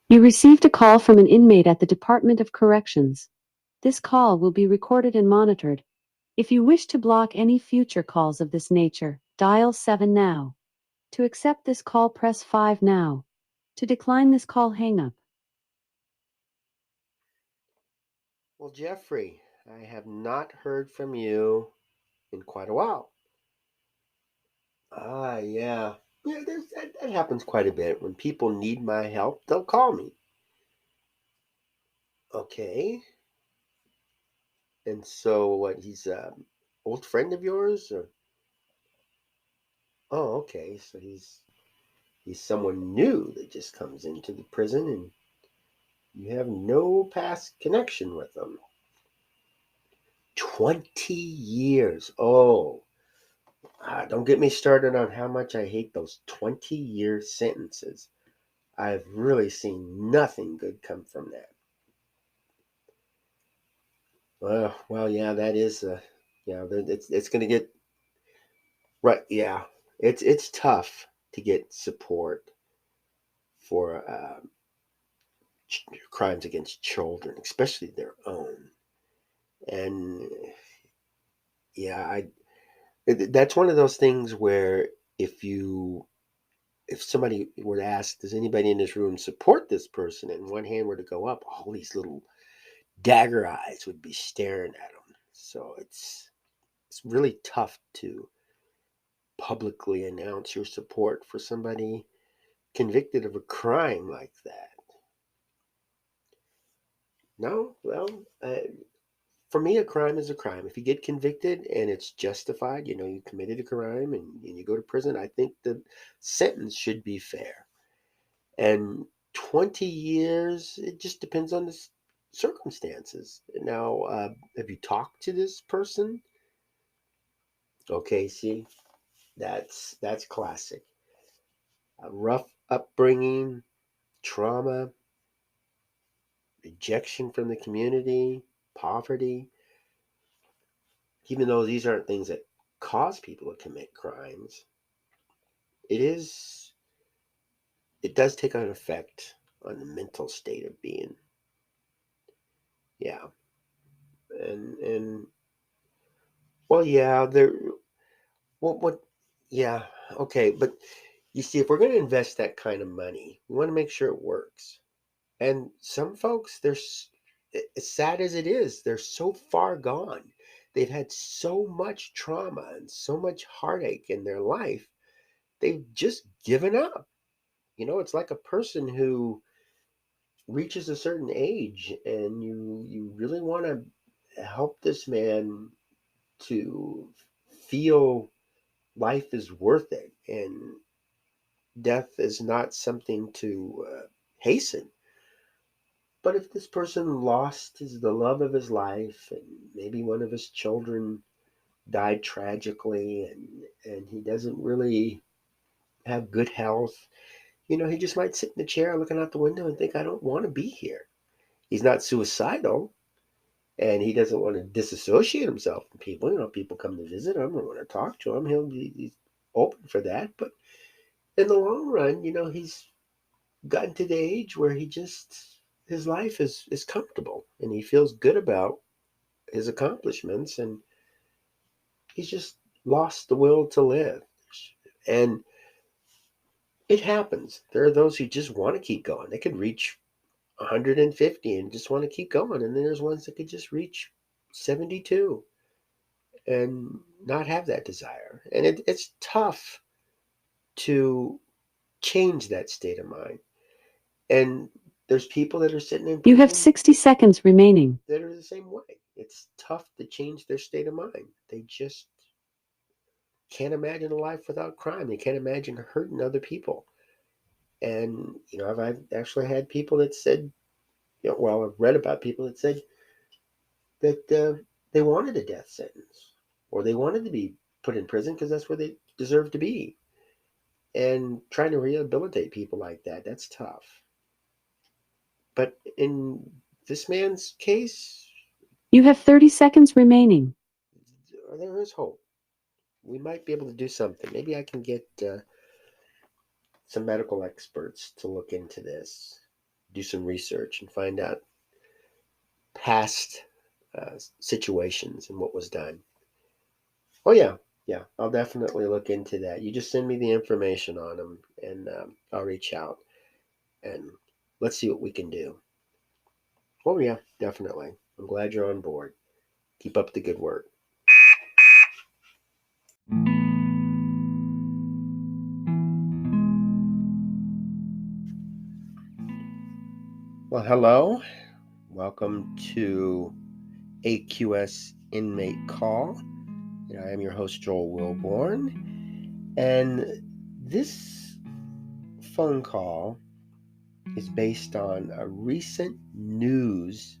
You received a call from an inmate at the Department of Corrections. This call will be recorded and monitored. If you wish to block any future calls of this nature, dial 7 now. To accept this call, press 5 now. To decline this call, hang up. Well, Jeffrey, I have not heard from you in quite a while. Yeah. Yeah, that happens quite a bit. When people need my help, they'll call me. Okay. And so, what, he's an old friend of yours? Or oh, okay. So he's someone new that just comes into the prison and you have no past connection with them. 20 years. Oh, don't get me started on how much I hate those 20-year sentences. I've really seen nothing good come from that. Well, yeah, that is, yeah, it's going to get right. Yeah, it's tough to get support for crimes against children, especially their own. And yeah, that's one of those things where if you if somebody were to ask, does anybody in this room support this person, and one hand were to go up, all these little dagger eyes would be staring at them. So it's really tough to publicly announce your support for somebody convicted of a crime like that. No, well, for me, a crime is a crime. If you get convicted and it's justified, you committed a crime and you go to prison, I think the sentence should be fair. And 20 years, it just depends on the circumstances. Now, have you talked to this person? Okay, see, that's classic. A rough upbringing, trauma, rejection from the community, poverty. Even though these aren't things that cause people to commit crimes, it is it does take an effect on the mental state of being. Yeah, and well, yeah, there. What? Yeah, okay, but you see, if we're going to invest that kind of money, we want to make sure it works. And some folks, as sad as it is, they're so far gone. They've had so much trauma and so much heartache in their life, they've just given up. It's like a person who reaches a certain age and you really want to help this man to feel life is worth it and death is not something to hasten. But if this person lost the love of his life, and maybe one of his children died tragically, and he doesn't really have good health, he just might sit in the chair looking out the window and think, I don't want to be here. He's not suicidal, and he doesn't want to disassociate himself from people. People come to visit him or want to talk to him. He's open for that. But in the long run, he's gotten to the age where his life is comfortable and he feels good about his accomplishments, and he's just lost the will to live. And it happens. There are those who just want to keep going. They could reach 150 and just want to keep going, and then there's ones that could just reach 72 and not have that desire. And it's tough to change that state of mind. And there's people that are sitting in You have prison 60 seconds remaining. that are the same way. It's tough to change their state of mind. They just can't imagine a life without crime. They can't imagine hurting other people. And I've actually had people that said, well, I've read about people that said that they wanted a death sentence or they wanted to be put in prison because that's where they deserve to be. And trying to rehabilitate people like that's tough. But in this man's case, You have 30 seconds remaining. there is hope. We might be able to do something. Maybe I can get some medical experts to look into this, do some research and find out past situations and what was done. Oh yeah, yeah, I'll definitely look into that. You just send me the information on them, and I'll reach out and let's see what we can do. Oh yeah, definitely. I'm glad you're on board. Keep up the good work. Well, hello. Welcome to AQS Inmate Call. I am your host, Joel Wilborn. And this phone call is based on a recent news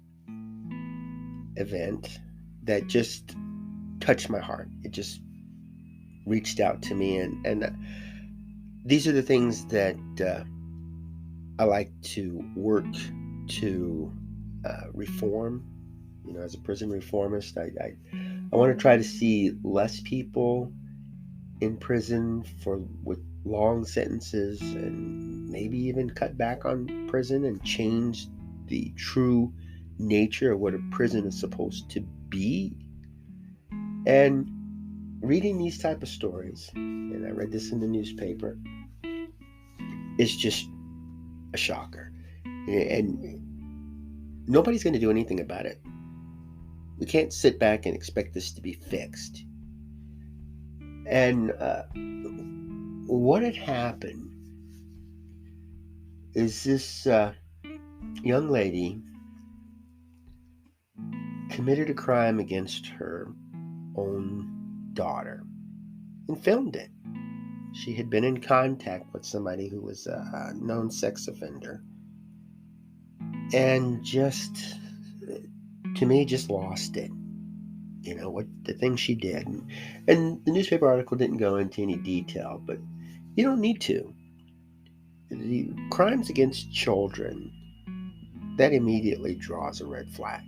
event that just touched my heart. It just reached out to me. And these are the things that I like to work to reform. As a prison reformist, I want to try to see less people in prison with long sentences, and maybe even cut back on prison and change the true nature of what a prison is supposed to be. And reading these type of stories, and I read this in the newspaper, is just a shocker. And nobody's going to do anything about it. We can't sit back and expect this to be fixed. And what had happened is this young lady committed a crime against her own daughter and filmed it. She had been in contact with somebody who was a known sex offender, and just, to me, just lost it. What the thing she did. And the newspaper article didn't go into any detail, but you don't need to. The crimes against children, that immediately draws a red flag.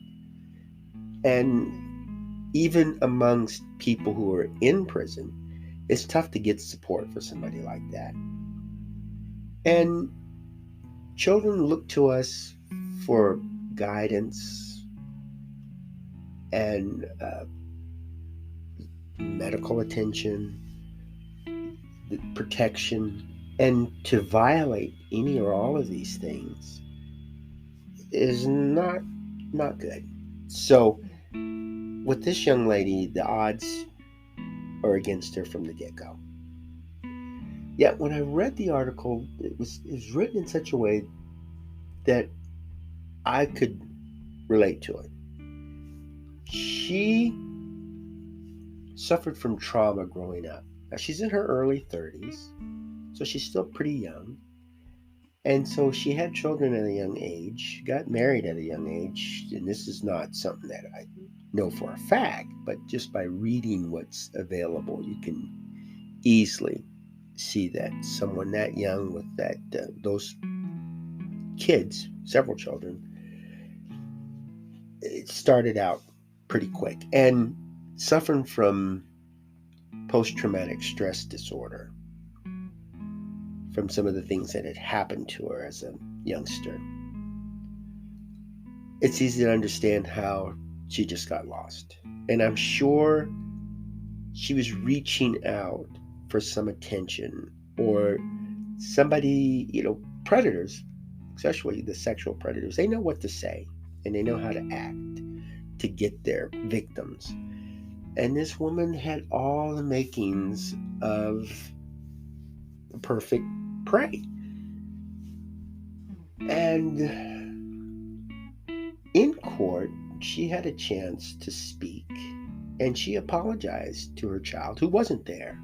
And even amongst people who are in prison, it's tough to get support for somebody like that. And children look to us for guidance and medical attention, protection, and to violate any or all of these things is not good. So with this young lady, the odds are against her from the get-go. Yet when I read the article, it was written in such a way that I could relate to it. She suffered from trauma growing up. Now, she's in her early 30s, so she's still pretty young. And so she had children at a young age, got married at a young age, and this is not something that I know for a fact, but just by reading what's available, you can easily see that someone that young with those kids, several children, it started out pretty quick and suffering from post-traumatic stress disorder from some of the things that had happened to her as a youngster. It's easy to understand how she just got lost. And I'm sure she was reaching out for some attention, or somebody, predators, especially the sexual predators, they know what to say and they know how to act to get their victims. And this woman had all the makings of a perfect prey. And in court, she had a chance to speak, and she apologized to her child who wasn't there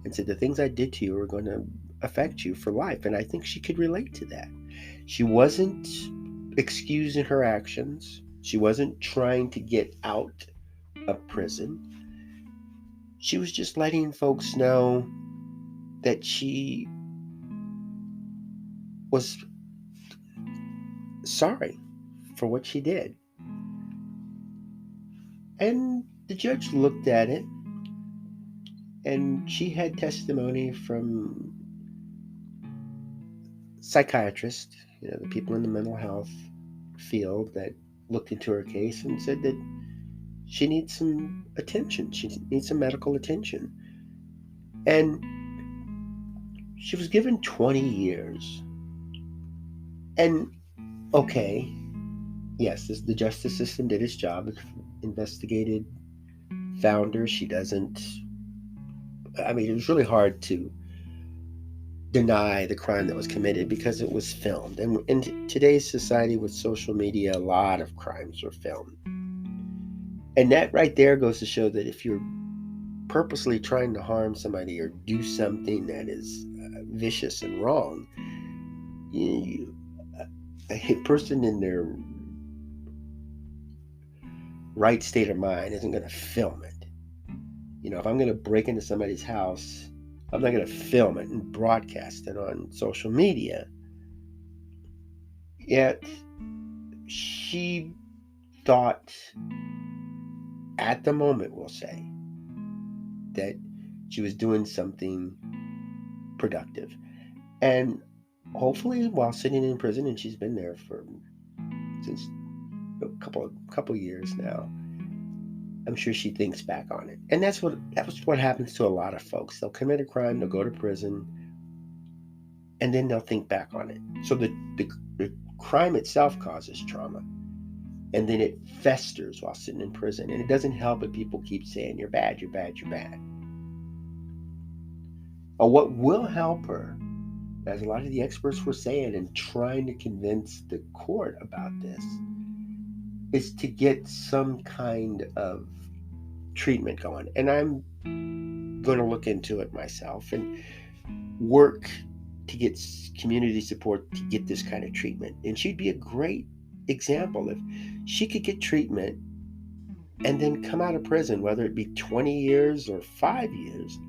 and said, the things I did to you are going to affect you for life. And I think she could relate to that. She wasn't excusing her actions. She wasn't trying to get out of prison. She was just letting folks know that she was sorry for what she did. And the judge looked at it, and she had testimony from psychiatrist, the people in the mental health field that looked into her case and said that she needs some attention. She needs some medical attention. And she was given 20 years. And okay, yes, the justice system did its job. It investigated, found her. She doesn't. I mean, it was really hard to deny the crime that was committed because it was filmed. And in today's society with social media, a lot of crimes are filmed. And that right there goes to show that if you're purposely trying to harm somebody or do something that is vicious and wrong, a person in their right state of mind isn't going to film it. If I'm going to break into somebody's house, I'm not going to film it and broadcast it on social media. Yet she thought, at the moment, we'll say, that she was doing something productive. And hopefully, while sitting in prison, and she's been there since a couple years now, I'm sure she thinks back on it. And that was what happens to a lot of folks. They'll commit a crime, they'll go to prison, and then they'll think back on it. So the crime itself causes trauma, and then it festers while sitting in prison. And it doesn't help if people keep saying, you're bad, you're bad, you're bad. But what will help her, as a lot of the experts were saying and trying to convince the court about this, is to get some kind of treatment going. And I'm going to look into it myself and work to get community support to get this kind of treatment. And she'd be a great example if she could get treatment and then come out of prison, whether it be 20 years or 5 years,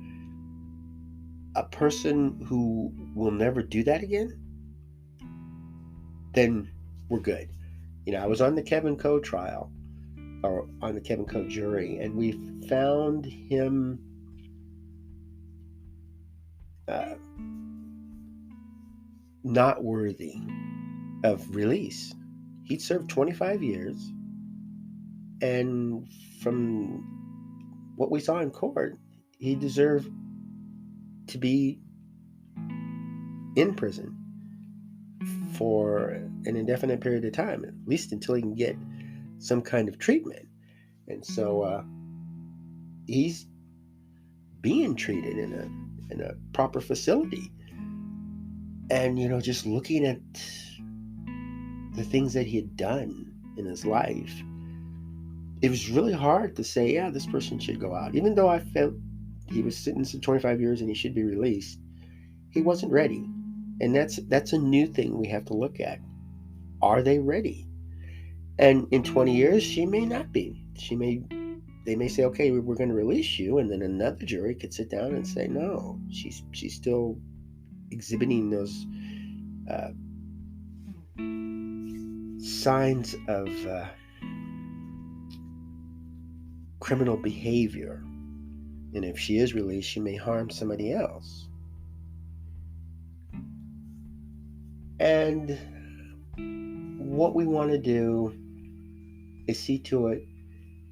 a person who will never do that again, then we're good. I was on the Kevin Coe trial, or on the Kevin Coe jury, and we found him not worthy of release. He'd served 25 years, and from what we saw in court, he deserved to be in prison for an indefinite period of time, at least until he can get some kind of treatment. And so he's being treated in a proper facility. And just looking at the things that he had done in his life, it was really hard to say, yeah, this person should go out. Even though I felt he was sentenced to 25 years and he should be released, he wasn't ready. And that's a new thing we have to look at. Are they ready? And in 20 years, she may not be. They may say, okay, we're going to release you, and then another jury could sit down and say, no, she's still exhibiting those signs of criminal behavior. And if she is released, she may harm somebody else. And what we want to do is see to it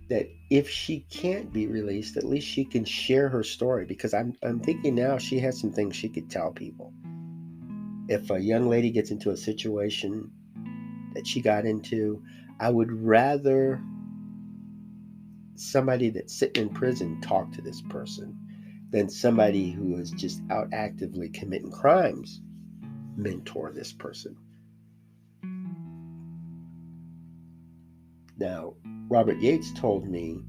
that if she can't be released, at least she can share her story, because I'm thinking now she has some things she could tell people. If a young lady gets into a situation that she got into, I would rather somebody that's sitting in prison talk to this person than somebody who is just out actively committing crimes mentor this person. Now, Robert Yates told me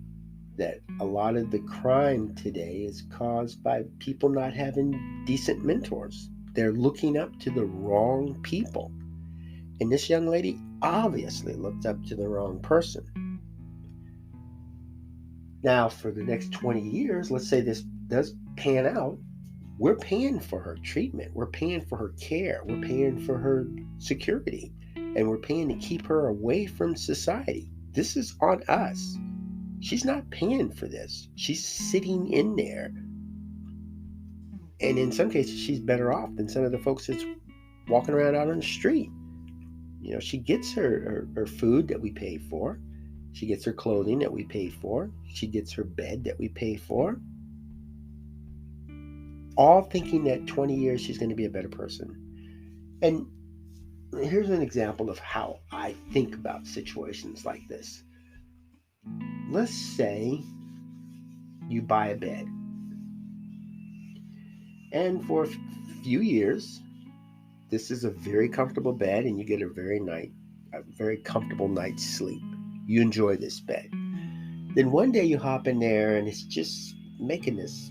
that a lot of the crime today is caused by people not having decent mentors. They're looking up to the wrong people. And this young lady obviously looked up to the wrong person. Now, for the next 20 years, let's say this does pan out, we're paying for her treatment. We're paying for her care. We're paying for her security. And we're paying to keep her away from society. This is on us. She's not paying for this. She's sitting in there. And in some cases, she's better off than some of the folks that's walking around out on the street. She gets her food that we pay for. She gets her clothing that we pay for. She gets her bed that we pay for. All thinking that 20 years she's going to be a better person. And here's an example of how I think about situations like this. Let's say you buy a bed, and for a few years, this is a very comfortable bed, and you get a very comfortable night's sleep. You enjoy this bed. Then one day you hop in there, and it's just making this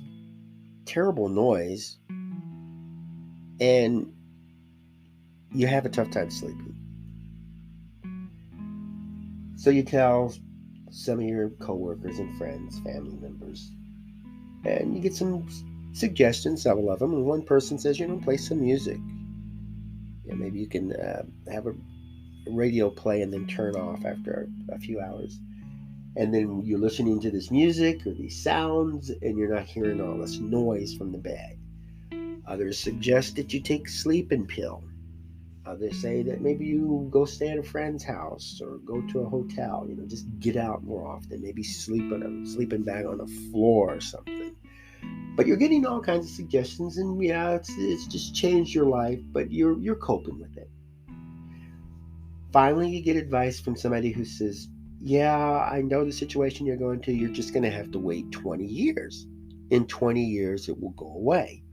terrible noise, and you have a tough time sleeping. So you tell some of your coworkers and friends, family members, and you get some suggestions, several of them. And one person says, play some music. Maybe you can have a radio play and then turn off after a few hours. And then you're listening to this music or these sounds, and you're not hearing all this noise from the bed. Others suggest that you take a sleeping pill. Others say that maybe you go stay at a friend's house or go to a hotel. Just get out more often. Maybe sleep in a sleeping bag on the floor or something. But you're getting all kinds of suggestions, and yeah, it's just changed your life, but you're coping with it. Finally, you get advice from somebody who says, yeah, I know the situation you're going to. You're just going to have to wait 20 years. In 20 years, it will go away.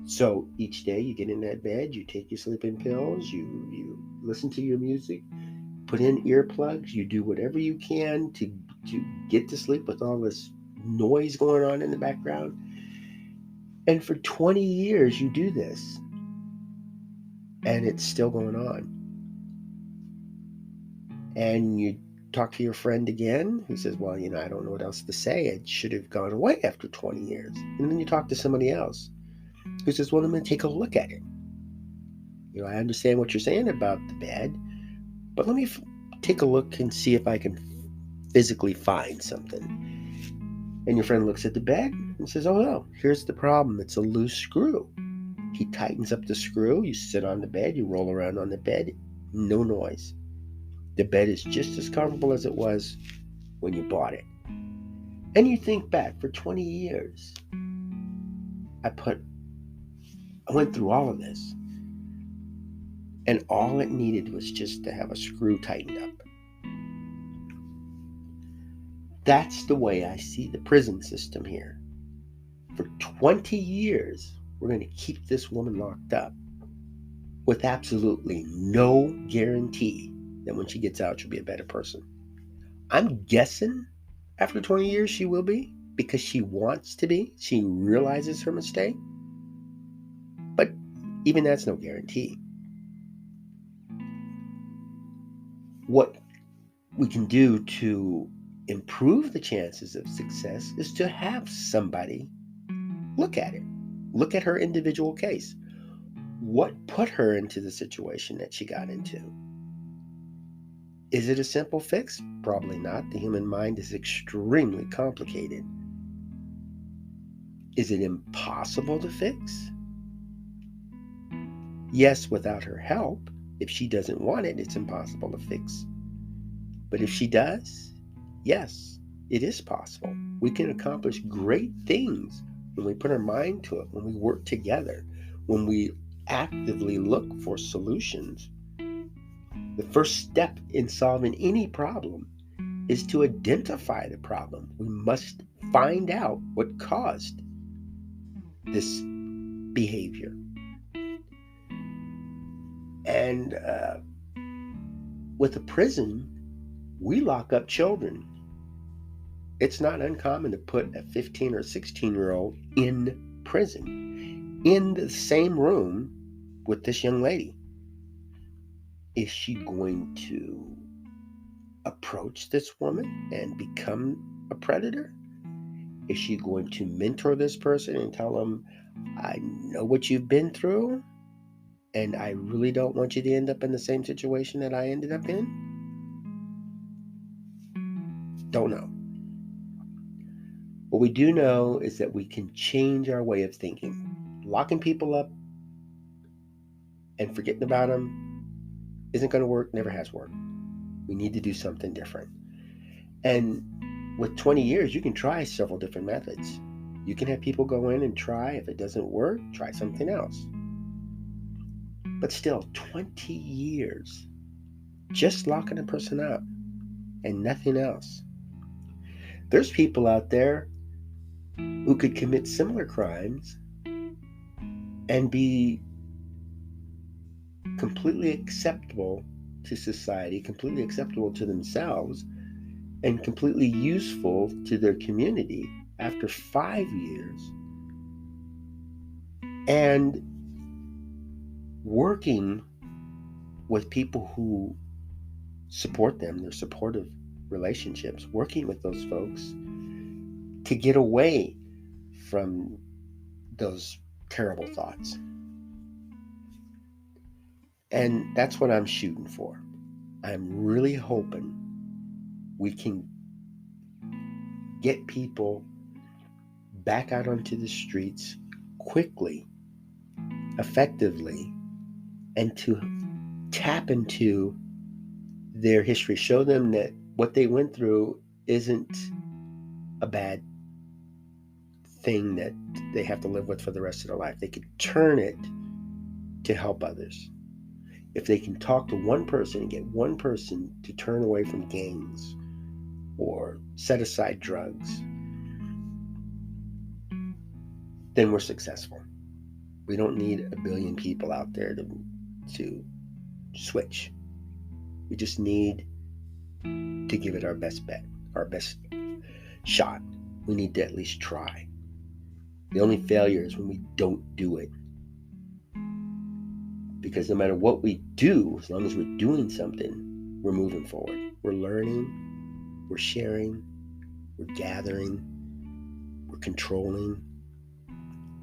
So each day you get in that bed, you take your sleeping pills, you listen to your music, put in earplugs, you do whatever you can to get to sleep with all this noise going on in the background. And for 20 years you do this, and it's still going on. And you talk to your friend again who says, well, I don't know what else to say. It should have gone away after 20 years. And then you talk to somebody else who says, well, I'm going to take a look at it. I understand what you're saying about the bed, but let me take a look and see if I can physically find something. And your friend looks at the bed and says, oh, no, here's the problem. It's a loose screw. He tightens up the screw. You sit on the bed. You roll around on the bed. No noise. The bed is just as comfortable as it was when you bought it. And you think back, for 20 years, I went through all of this. And all it needed was just to have a screw tightened up. That's the way I see the prison system here. For 20 years, we're going to keep this woman locked up with absolutely no guarantee that when she gets out, she'll be a better person. I'm guessing after 20 years she will be, because she wants to be. She realizes her mistake. But even that's no guarantee. What we can do to improve the chances of success is to have somebody look at it. Look at her individual case. What put her into the situation that she got into? Is it a simple fix? Probably not. The human mind is extremely complicated. Is it impossible to fix? Yes, without her help. If she doesn't want it, it's impossible to fix. But if she does, yes, it is possible. We can accomplish great things when we put our mind to it, when we work together, when we actively look for solutions. The first step in solving any problem is to identify the problem. We must find out what caused this behavior. And with a prison, we lock up children. It's not uncommon to put a 15 or 16-year-old in prison, in the same room with this young lady. Is she going to approach this woman and become a predator? Is she going to mentor this person and tell them, I know what you've been through, and I really don't want you to end up in the same situation that I ended up in? Don't know. What we do know is that we can change our way of thinking. Locking people up and forgetting about them isn't going to work, never has worked. We need to do something different. And with 20 years, you can try several different methods. You can have people go in and try. If it doesn't work, try something else. But still, 20 years just locking a person up and nothing else. There's people out there who could commit similar crimes and be completely acceptable to society, completely acceptable to themselves, and completely useful to their community after 5 years, and working with people who support them, their supportive relationships, working with those folks to get away from those terrible thoughts. And that's what I'm shooting for. I'm really hoping we can get people back out onto the streets quickly, effectively, and to tap into their history, show them that what they went through isn't a bad thing that they have to live with for the rest of their life. They could turn it to help others. If they can talk to one person and get one person to turn away from gangs or set aside drugs, then we're successful. We don't need a billion people out there to switch. We just need to give it our best bet, our best shot. We need to at least try. The only failure is when we don't do it. Because no matter what we do, as long as we're doing something, we're moving forward. We're learning, we're sharing, we're gathering, we're controlling,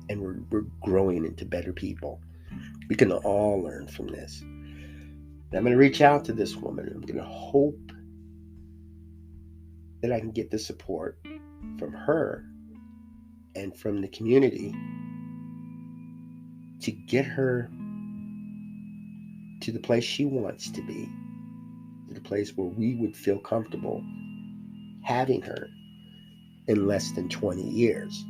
and we're growing into better people. We can all learn from this. And I'm going to reach out to this woman. I'm going to hope that I can get the support from her and from the community to get her to the place she wants to be, to the place where we would feel comfortable having her in less than 20 years.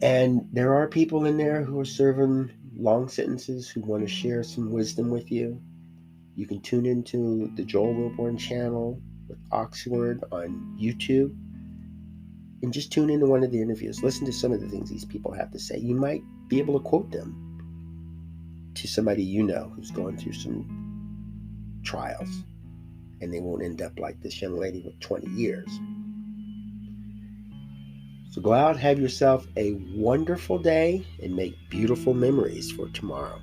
And there are people in there who are serving long sentences who want to share some wisdom with you. You can tune into the Joel Wilborn channel with Oxford on YouTube and just tune into one of the interviews. Listen to some of the things these people have to say. You might be able to quote them to somebody you know who's going through some trials, and they won't end up like this young lady with 20 years. So go out, have yourself a wonderful day, and make beautiful memories for tomorrow.